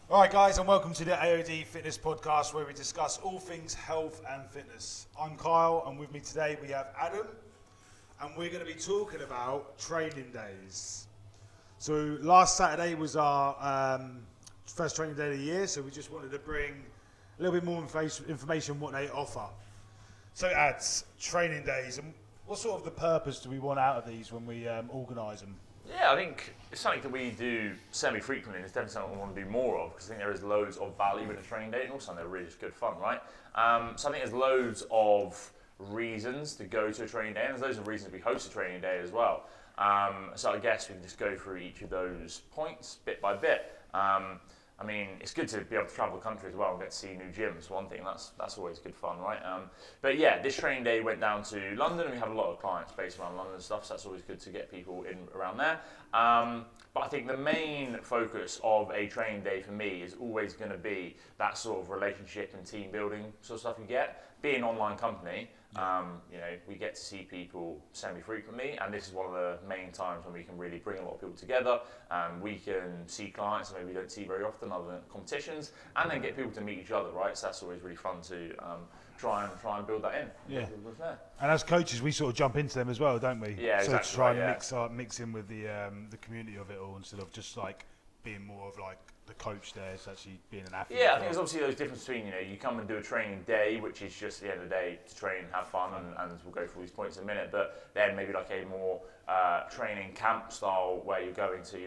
Alright guys, and welcome to the AOD Fitness podcast where we discuss all things health and fitness. I'm Kyle, and with me today we have Adam, and we're going to be talking about training days. So last Saturday was our first training day of the year, so we just wanted to bring a little bit more information what they offer. So ads, training days, and what sort of the purpose do we want out of these when we organise them? Yeah, I think it's something that we do semi-frequently, and it's definitely something we want to do more of, because I think there is loads of value in a training day, and also they're really just good fun, right? So I think there's loads of reasons to go to a training day, and there's loads of reasons we host a training day as well. So I guess we can just go through each of those points bit by bit. I mean, it's good to be able to travel the country as well and get to see new gyms. One thing that's always good fun, right? But yeah, this training day went down to London, and we have a lot of clients based around London and stuff. So that's always good to get people in around there. But I think the main focus of a training day for me is always going to be that sort of relationship and team building sort of stuff you get. Being an online company, we get to see people semi-frequently, and this is one of the main times when we can really bring a lot of people together. We can see clients that maybe we don't see very often other than competitions, and then get people to meet each other, right? So that's always really fun to try and build that in. Yeah. And as coaches, we sort of jump into them as well, don't we? Yeah, so exactly. to try right, and mix in with the community of it all, instead of just like being more of like the coach there, it's actually being an athlete. Yeah, I think there's obviously those differences between, you come and do a training day, which is just at the end of the day to train and have fun, and we'll go through these points in a minute, but then maybe like a more training camp style where you're going to,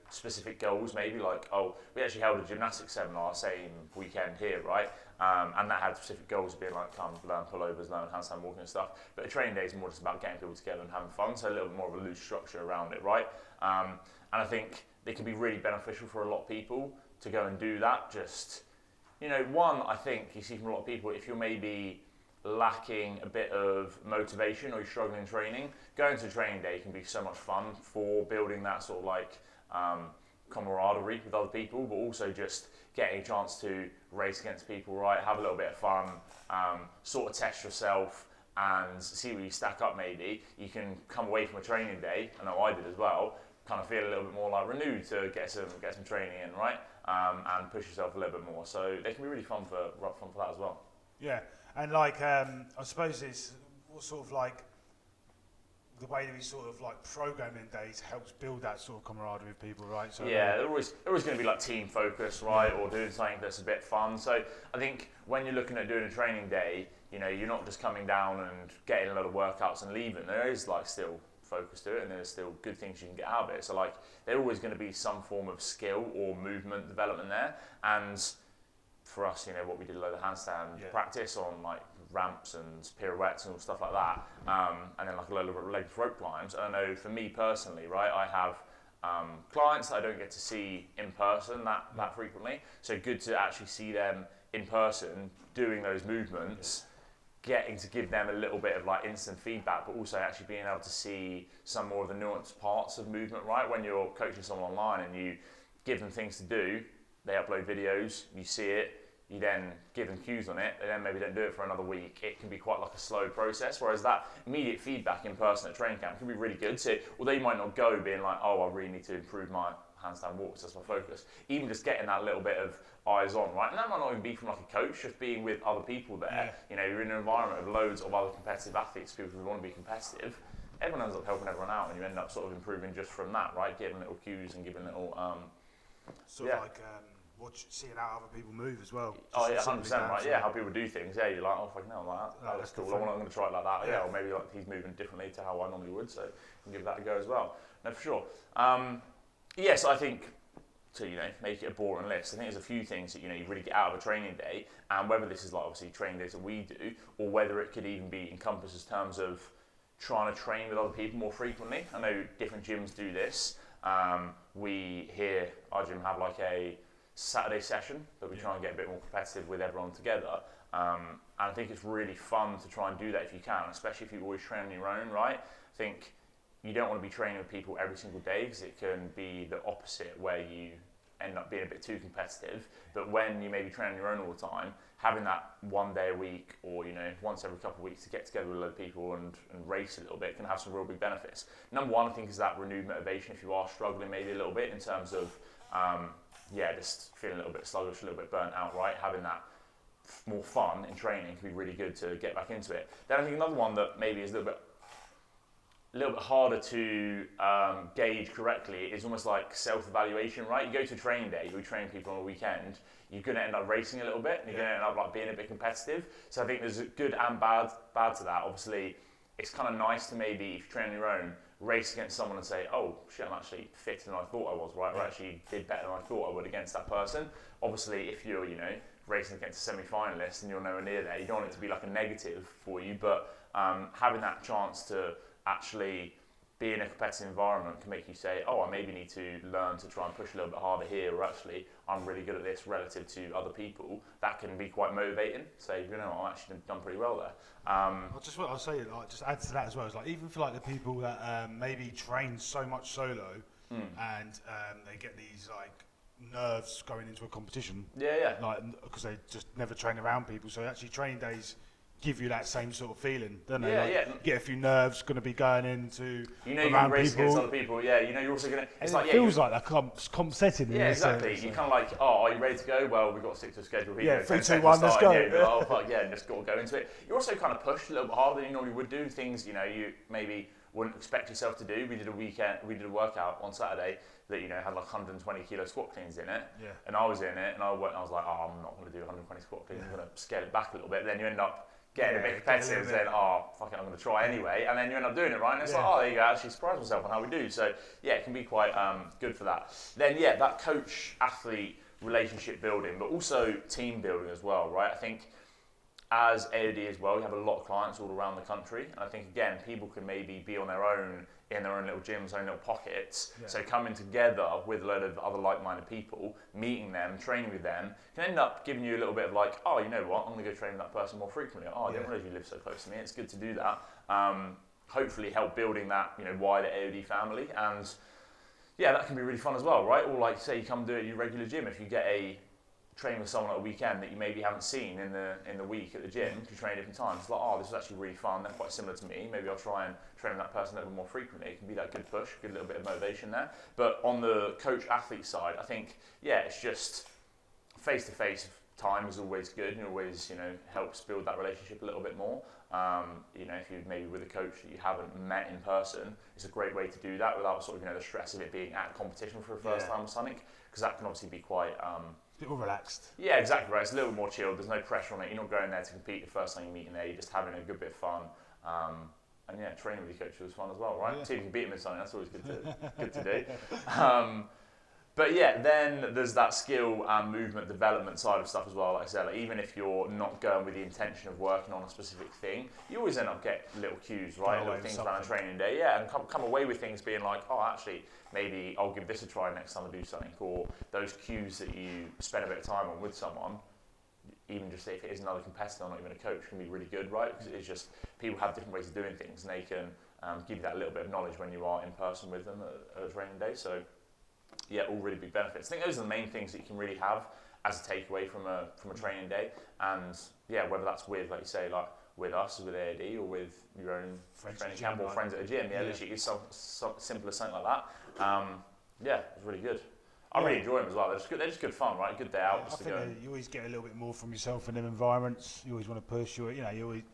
specific goals, maybe like, we actually held a gymnastics seminar same weekend here, right? And that had specific goals being like, come learn pullovers, learn handstand walking and stuff. But a training day is more just about getting people together and having fun, so a little bit more of a loose structure around it, right? And I think it can be really beneficial for a lot of people to go and do that. Just, one, I think you see from a lot of people, if you're maybe lacking a bit of motivation or you're struggling in training, going to a training day can be so much fun for building that sort of like camaraderie with other people, but also just getting a chance to race against people, right? Have a little bit of fun, sort of test yourself and see where you stack up maybe. You can come away from a training day, I know I did as well, kind of feel a little bit more like renewed to get some training in, right? And push yourself a little bit more. So they can be really fun for that as well. Yeah, and like I suppose it's sort of like the way that we sort of like programming days helps build that sort of camaraderie with people, right? So yeah, they're always going to be like team focus, right? Or doing something that's a bit fun. So I think when you're looking at doing a training day, you're not just coming down and getting a lot of workouts and leaving. There is like still focus to it, and there's still good things you can get out of it. So like there's always going to be some form of skill or movement development there. And for us, what we did a load of handstand practice on like ramps and pirouettes and stuff like that, and then like a load of rope climbs. And I know for me personally, right, I have clients that I don't get to see in person that frequently, so good to actually see them in person doing those movements, getting to give them a little bit of like instant feedback, but also actually being able to see some more of the nuanced parts of movement, right? When you're coaching someone online and you give them things to do, they upload videos, you see it, you then give them cues on it, they then maybe don't do it for another week. It can be quite like a slow process, whereas that immediate feedback in person at training camp can be really good. So although you might not go being like, I really need to improve my handstand walks, that's my focus. Even just getting that little bit of eyes on, right? And that might not even be from like a coach, just being with other people there. You're in an environment of loads of other competitive athletes, people who want to be competitive. Everyone ends up helping everyone out, and you end up sort of improving just from that, right? Giving little cues and giving little seeing how other people move as well. Oh yeah, 100%, right? Yeah, how people do things. Yeah, you're like, fucking hell, like that. That's cool. I'm going to try it like that. Yeah, or maybe like he's moving differently to how I normally would, so you can give that a go as well. No, for sure. Yes, I think to make it a boring list, I think there's a few things that you really get out of a training day, and whether this is like obviously training days that we do, or whether it could even be encompassed as terms of trying to train with other people more frequently. I know different gyms do this. We here, our gym have like a Saturday session that we try and get a bit more competitive with everyone together. And I think it's really fun to try and do that if you can, especially if you always train on your own, right? I think you don't want to be training with people every single day, because it can be the opposite, where you end up being a bit too competitive. But when you maybe train on your own all the time, having that one day a week, or once every couple of weeks, to get together with a load of people and race a little bit can have some real big benefits. Number one, I think, is that renewed motivation if you are struggling maybe a little bit in terms of just feeling a little bit sluggish, a little bit burnt out, right? Having that more fun in training can be really good to get back into it. Then I think another one that maybe is a little bit harder to gauge correctly is almost like self-evaluation, right? You go to a training day, you train people on a weekend, you're going to end up racing a little bit, and you're going to end up like being a bit competitive. So I think there's good and bad to that. Obviously, it's kind of nice to maybe, if you train on your own, race against someone and say, oh shit, I'm actually fitter than I thought I was, right? Or actually did better than I thought I would against that person. Obviously, if you're, racing against a semi-finalist and you're nowhere near there, you don't want it to be like a negative for you, but having that chance to actually be in a competitive environment can make you say, oh, I maybe need to learn to try and push a little bit harder here, or actually I'm really good at this relative to other people. That can be quite motivating. Say, I've actually done pretty well there. I'll say, like, just add to that as well. It's like, even for like the people that maybe train so much solo and they get these like nerves going into a competition. Like, because they just never train around people. So actually training days give you that same sort of feeling, don't they? Get a few nerves going to be going into you're going to race against other people. You're also going to. It feels like that comp setting. Yeah, exactly. You're kind of like, oh, are you ready to go? Well, we've got to stick to a schedule here. 3, 2, 1, let's go. Oh fuck yeah, and just got to go into it. You're also kind of pushed a little bit harder than you normally would do. Things you maybe wouldn't expect yourself to do. We did a workout on Saturday that had like 120 kilo squat cleans in it, and I was in it, and I was like, oh, I'm not going to do 120 squat cleans. I'm going to scale it back a little bit. But then you end up getting a bit competitive and saying, oh, fuck it, I'm going to try anyway. And then you end up doing it, right? And it's like, oh, there you go, I actually surprised myself on how we do. So, it can be quite good for that. Then, that coach-athlete relationship building, but also team building as well, right? I think as AOD as well, we have a lot of clients all around the country. And I think, again, people can maybe be on their own, in their own little gyms, own little pockets. So coming together with a load of other like-minded people, meeting them, training with them, can end up giving you a little bit of like, oh, you know what, I'm going to go train with that person more frequently. Oh, I didn't realise you live so close to me. It's good to do that. Hopefully help building that, wider AOD family. And that can be really fun as well, right? Or like, say you come do it at your regular gym. If you get a train with someone at a weekend that you maybe haven't seen in the week at the gym, you train at different times. It's like, oh, this is actually really fun. They're quite similar to me. Maybe I'll try and train with that person a little bit more frequently. It can be that good push, good little bit of motivation there. But on the coach-athlete side, I think, it's just face-to-face time is always good and always, helps build that relationship a little bit more. If you're maybe with a coach that you haven't met in person, it's a great way to do that without sort of, the stress of it being at competition for the first time or something, because that can obviously be quite... a bit more relaxed. Yeah, exactly right. It's a little more chilled. There's no pressure on it. You're not going there to compete the first time you meet in there. You're just having a good bit of fun. And training with your coach was fun as well, right? See if you can beat him in something. That's always good to do. But then there's that skill and movement development side of stuff as well. Like I said, even if you're not going with the intention of working on a specific thing, you always end up getting little cues, right? Little things around a training day, and come away with things being like, oh, actually, maybe I'll give this a try next time I do something. Or those cues that you spend a bit of time on with someone, even just if it is another competitor, not even a coach, can be really good, right? Because it's just people have different ways of doing things, and they can give you that little bit of knowledge when you are in person with them at a training day. So. All really big benefits. I think those are the main things that you can really have as a takeaway from a training day. And whether that's with, like you say, like with us, with AOD, or with your own training camp or friends at a gym. Literally, it's so simple as something like that. It's really good. I really enjoy them as well. They're just good fun, right? Good day out. I think you always get a little bit more from yourself in them environments. You always want to push. You're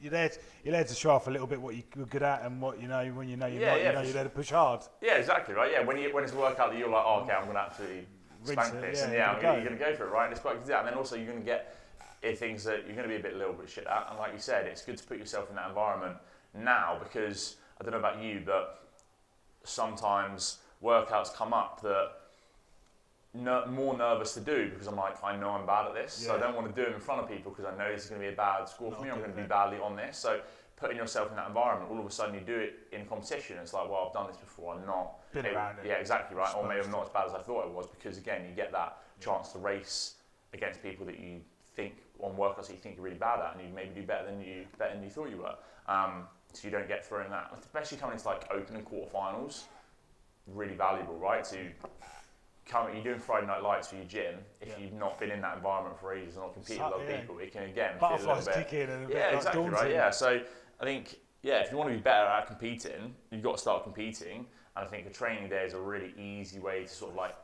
there to show off a little bit what you're good at and what when you're not. You're there to push hard. Yeah, exactly right. Yeah, when it's a workout that you're like, oh, okay, I'm going to absolutely spank this, and you're going to go for it, right? And it's quite good to do that. And then also you're going to get things that you're going to be a little bit shit at. And like you said, it's good to put yourself in that environment now, because I don't know about you, but sometimes workouts come up that. More nervous to do because I'm like, I know I'm bad at this, so I don't want to do it in front of people because I know this is going to be a bad score for me. I'm going to do badly on this. So putting yourself in that environment, all of a sudden you do it in competition. It's like, well, I've done this before. I'm not. Been around it. Yeah, exactly right. Or maybe I'm not as bad as I thought I was, because again, you get that chance to race against people that you think on workouts that you think you're really bad at, and you maybe do better than you thought you were. So you don't get thrown that, especially coming into like open and quarterfinals. Really valuable, right? You're doing Friday Night Lights for your gym. If you've not been in that environment for ages and not competed with other people, it can again feel a little bit. Kick in and a bit exactly daunting. right. Yeah, so I think if you want to be better at competing, you've got to start competing. And I think a training day is a really easy way to sort of like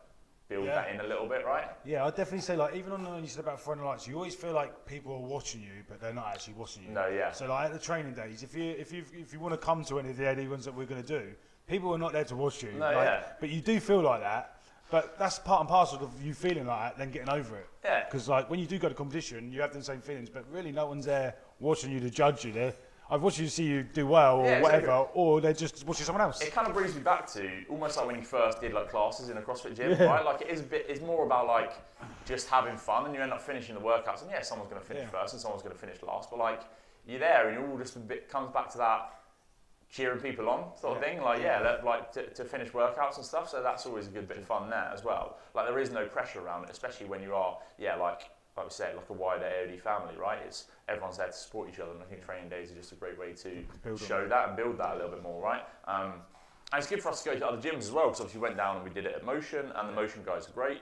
build that in a little bit, right? Yeah, I'd definitely say, like, even on you said about front lights, you always feel like people are watching you, but they're not actually watching you. No, yeah. So like at the training days, if you want to come to any of the AD ones that we're going to do, people are not there to watch you. No, like, yeah. But you do feel like that. But that's part and parcel of you feeling like that, then getting over it. Yeah. Because like when you do go to competition, you have the same feelings, but really no one's there watching you to judge you. I've watched you to see you do well or whatever, or they're just watching someone else. It kind of brings me back to almost like when you first did like classes in a CrossFit gym, right? Like it's more about like just having fun, and you end up finishing the workouts. And someone's going to finish first and someone's going to finish last, but like you're there, and you're all just a bit comes back to that cheering people on sort of thing. Like to finish workouts and stuff. So that's always a good bit of fun there as well. Like there is no pressure around it, especially when you are like we said, like a wider AOD family, right? It's everyone's there to support each other, and I think training days are just a great way to show that and build that a little bit more, right? And it's good for us to go to other gyms as well, because obviously we went down and we did it at Motion, and the Motion guys are great.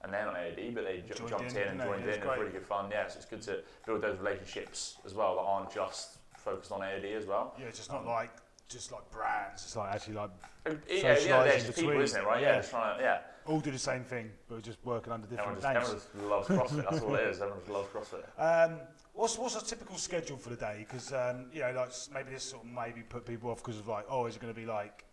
And they're not AOD, but they jumped in and joined in. It was really good fun. Yeah, so it's good to build those relationships as well that aren't just focused on AOD as well. Yeah, just not like brands. It's like actually like there's people, isn't it? Right? Yeah, just trying to all do the same thing, but we're just working under different names. Everyone just loves CrossFit. That's all it is. Everyone just loves CrossFit. What's a typical schedule for the day? Because like maybe this sort of maybe put people off because of like, is it going to be like,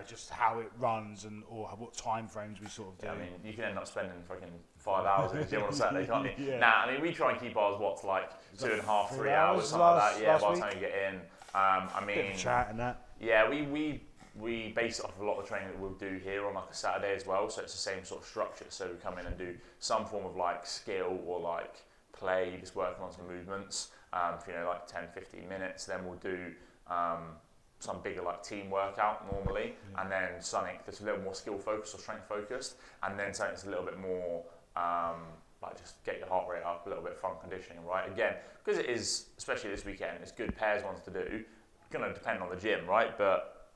just how it runs or what time frames we sort of do? Yeah, I mean, you can end up spending fucking 5 hours in the gym on a Saturday, can't you? Yeah. Nah, I mean, we try and keep ours, 2.5, 3 hours, something like that. Yeah, by the time you get in. I mean, bit of chat and that. Yeah, we base it off a lot of the training that we'll do here on like a Saturday as well, so it's the same sort of structure. So we come in and do some form of like skill or like play, just working on some movements for like 10, 15 minutes. Then we'll do some bigger like team workout normally, and then something that's a little more skill focused or strength focused, and then something that's a little bit more like just get your heart rate up, a little bit of fun conditioning, right? Again, because it is, especially this weekend, it's good pairs ones to do. It's going to depend on the gym, right? But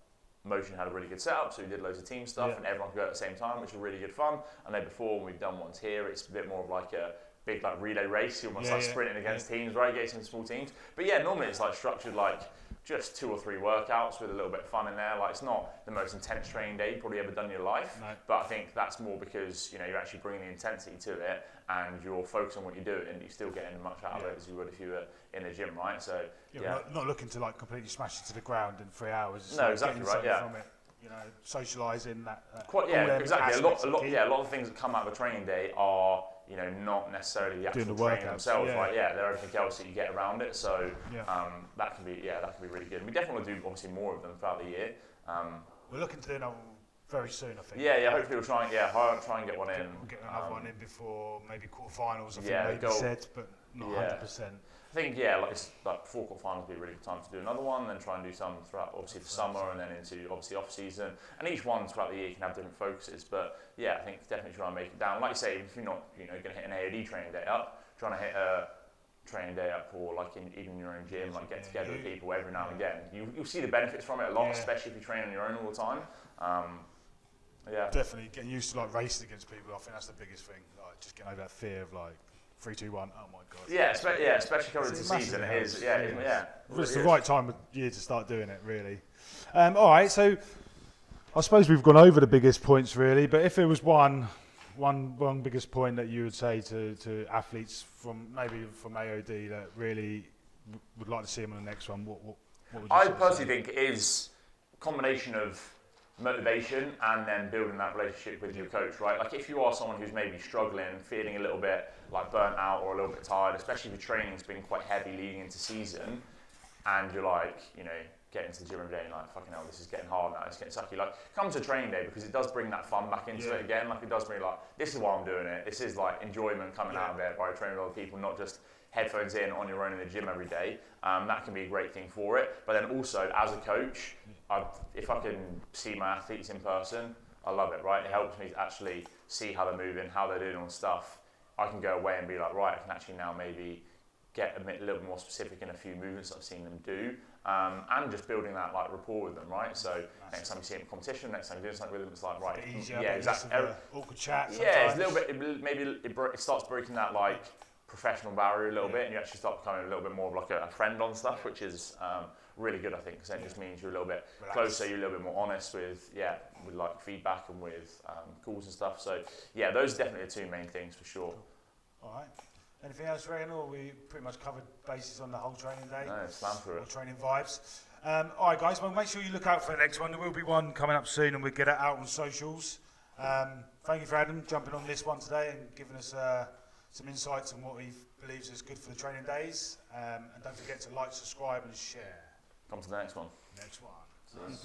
Motion had a really good setup, so we did loads of team stuff, and everyone could go at the same time, which was really good fun. And then before, when we've done ones here, it's a bit more of like a big like relay race. You're almost sprinting against teams, right? Getting some small teams. But yeah, normally it's like structured like just 2 or 3 workouts with a little bit of fun in there. Like it's not the most intense training day you've probably ever done in your life, but I think that's more because you're actually bringing the intensity to it, and you're focused on what you're doing, and you're still getting as much out of it as you would if you were in the gym, right? So not looking to like completely smash it to the ground in 3 hours. It's no, like exactly right. Yeah. From it, socialising that. Exactly. A lot of things that come out of a training day are not necessarily the actual training themselves, right? Yeah, they're everything else that you get around it. So that can be really good. And we definitely want to do obviously more of them throughout the year. We're looking to do another very soon, I think. Yeah. Hopefully we'll try and get one in. We'll get another one in before maybe quarterfinals. I think goal. Said, but not 100%. I think before quarterfinals would be a really good time to do another one, then try and do some throughout obviously the summer and then into obviously off season. And each one throughout the year can have different focuses. But I think definitely try and make it down. Like you say, if you're not going to hit an AOD training day up, trying to hit a training day up or like even your own gym, like get together with people every now and again. You'll see the benefits from it a lot, especially if you train on your own all the time. Definitely getting used to like racing against people. I think that's the biggest thing. Like just getting over that fear of like 3, 2, 1. Oh my god. Especially coming into season. It is. It's the right time of year to start doing it, really. All right, so I suppose we've gone over the biggest points, really. But if there was one biggest point that you would say to athletes from AOD that really would like to see them on the next one, what would you say? I personally think it is a combination of motivation and then building that relationship with your coach, right? Like if you are someone who's maybe struggling, feeling a little bit like burnt out or a little bit tired, especially if your training's been quite heavy leading into season, and you're like, get into the gym every day and like, fucking hell, this is getting hard now, it's getting sucky. Like, come to training day because it does bring that fun back into it again. Like, it does bring like, this is why I'm doing it. This is like enjoyment coming out of it by training with other people, not just headphones in on your own in the gym every day. That can be a great thing for it. But then also, as a coach, if I can see my athletes in person, I love it, right? It helps me to actually see how they're moving, how they're doing on stuff. I can go away and be like, right, I can actually now maybe get a little bit more specific in a few movements I've seen them do, and just building that like rapport with them, right? So next time you see them in competition, next time you do something with them, it's like, right, exactly. Awkward chat. It's a little bit. Maybe it starts breaking that like professional barrier a little bit, and you actually start becoming a little bit more of like a friend on stuff, which is really good, I think, because it just means you're a little bit closer, you're a little bit more honest with like feedback and with calls and stuff. So yeah, those are definitely the two main things for sure. Cool. All right. Anything else, Regan, or we pretty much covered bases on the whole training day? No, slam through Or it. training vibes. All right, guys. Well, make sure you look out for the next one. There will be one coming up soon, and we'll get it out on socials. Thank you for Adam jumping on this one today and giving us some insights on what he believes is good for the training days. And don't forget to like, subscribe, and share. Come to the next one. Next one. Cheers.